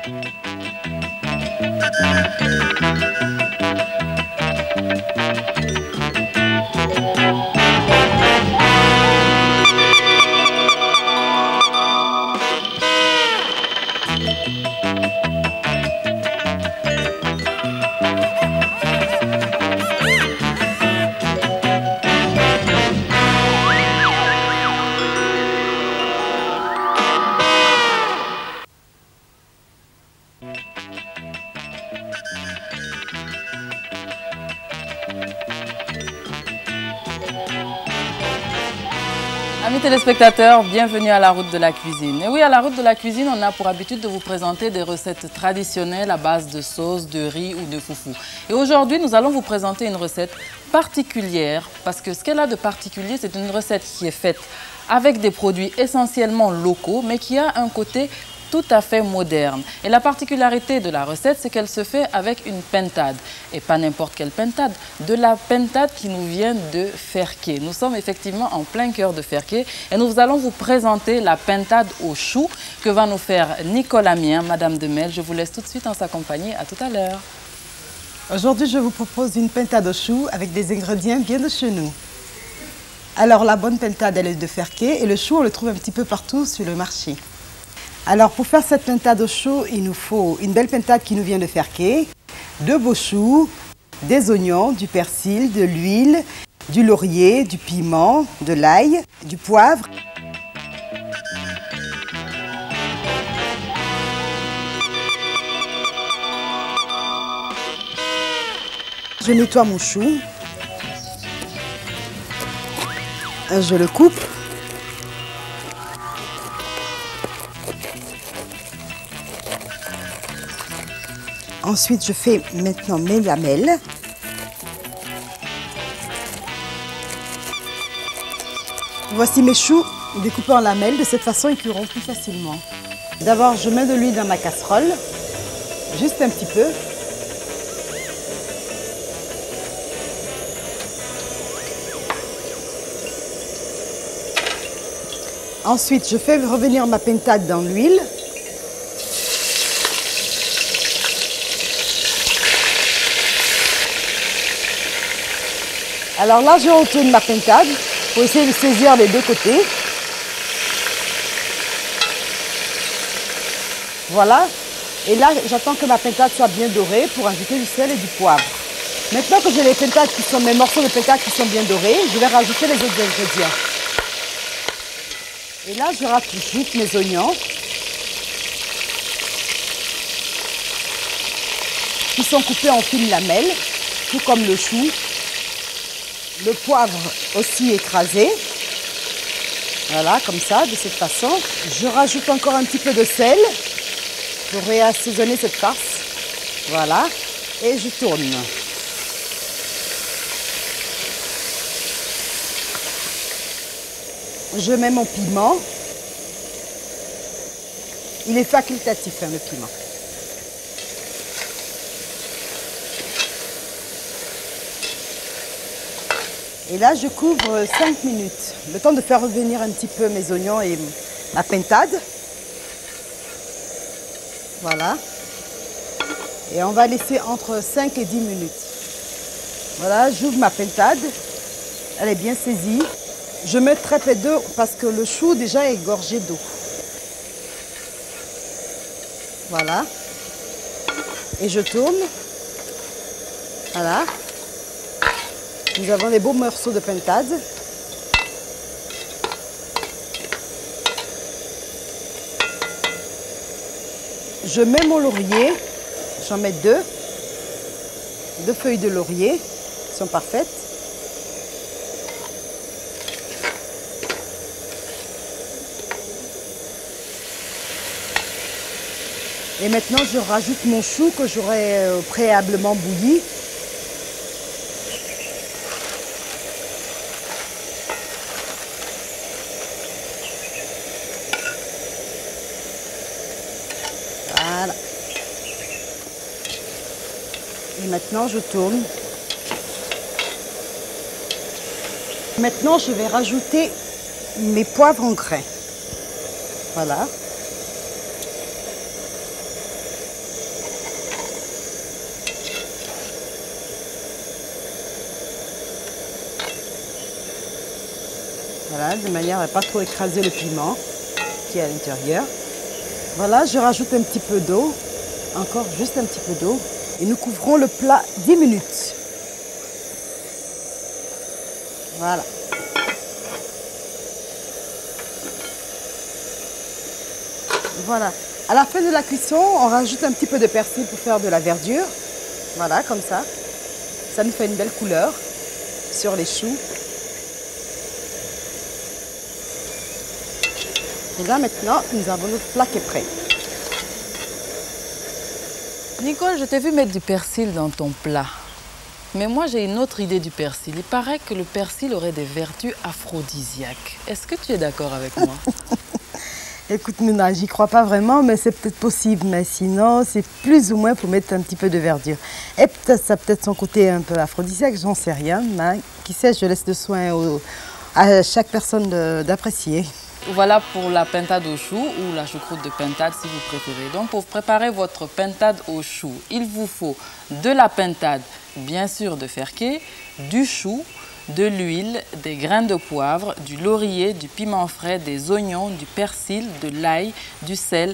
Amis téléspectateurs, bienvenue à la route de la cuisine. Et oui, à la route de la cuisine, on a pour habitude de vous présenter des recettes traditionnelles à base de sauce, de riz ou de foufou. Et aujourd'hui, nous allons vous présenter une recette particulière parce que ce qu'elle a de particulier, c'est une recette qui est faite avec des produits essentiellement locaux, mais qui a un côté tout à fait moderne. Et la particularité de la recette, c'est qu'elle se fait avec une pentade. Et pas n'importe quelle pentade, de la pentade qui nous vient de Ferké. Nous sommes effectivement en plein cœur de Ferké et nous allons vous présenter la pentade au chou que va nous faire Nicolas Mien, Madame Demel. Je vous laisse tout de suite en s'accompagner. À tout à l'heure. Aujourd'hui, je vous propose une pentade au chou avec des ingrédients bien de chez nous. Alors, la bonne pentade, elle est de Ferké et le chou, on le trouve un petit peu partout sur le marché. Alors, pour faire cette pentade au chou, il nous faut une belle pentade qui nous vient de Ferké, 2 beaux choux, des oignons, du persil, de l'huile, du laurier, du piment, de l'ail, du poivre. Je nettoie mon chou. Je le coupe. Ensuite, je fais maintenant mes lamelles. Voici mes choux découpés en lamelles. De cette façon, ils cuiront plus facilement. D'abord, je mets de l'huile dans ma casserole, juste un petit peu. Ensuite, je fais revenir ma pentade dans l'huile. Alors là, je retourne ma pentade pour essayer de saisir les deux côtés. Voilà. Et là, j'attends que ma pentade soit bien dorée pour ajouter du sel et du poivre. Maintenant que j'ai mes morceaux de pentade qui sont bien dorés, je vais rajouter les autres ingrédients. Et là, je rajoute mes oignons qui sont coupés en fines lamelles, tout comme le chou. Le poivre aussi écrasé. Voilà, comme ça, de cette façon. Je rajoute encore un petit peu de sel pour réassaisonner cette farce. Voilà. Et je tourne. Je mets mon piment. Il est facultatif, hein, le piment. Et là, je couvre 5 minutes. Le temps de faire revenir un petit peu mes oignons et ma pentade. Voilà. Et on va laisser entre 5 et 10 minutes. Voilà, j'ouvre ma pentade. Elle est bien saisie. Je mets très peu d'eau parce que le chou déjà est gorgé d'eau. Voilà. Et je tourne. Voilà. Nous avons des beaux morceaux de pentade. Je mets mon laurier. J'en mets 2. 2 feuilles de laurier qui sont parfaites. Et maintenant, je rajoute mon chou que j'aurais préalablement bouilli. Voilà. Et maintenant, je tourne. Maintenant, je vais rajouter mes poivres en grains. Voilà. Voilà, de manière à ne pas trop écraser le piment qui est à l'intérieur. Voilà, je rajoute un petit peu d'eau, encore juste un petit peu d'eau. Et nous couvrons le plat 10 minutes. Voilà. Voilà. À la fin de la cuisson, on rajoute un petit peu de persil pour faire de la verdure. Voilà, comme ça. Ça nous fait une belle couleur sur les choux. Et là maintenant, nous avons notre plat qui est prêt. Nicole, je t'ai vu mettre du persil dans ton plat. Mais moi, j'ai une autre idée du persil. Il paraît que le persil aurait des vertus aphrodisiaques. Est-ce que tu es d'accord avec moi? Écoute, Mina, j'y crois pas vraiment, mais c'est peut-être possible. Mais sinon, c'est plus ou moins pour mettre un petit peu de verdure. Et peut-être ça a peut-être son côté un peu aphrodisiaque, j'en sais rien. Mais qui sait, je laisse le soin à chaque personne d'apprécier. Voilà pour la pintade au chou ou la choucroute de pintade si vous préférez. Donc pour préparer votre pintade au chou, il vous faut de la pintade, bien sûr de ferqué, du chou, de l'huile, des grains de poivre, du laurier, du piment frais, des oignons, du persil, de l'ail, du sel.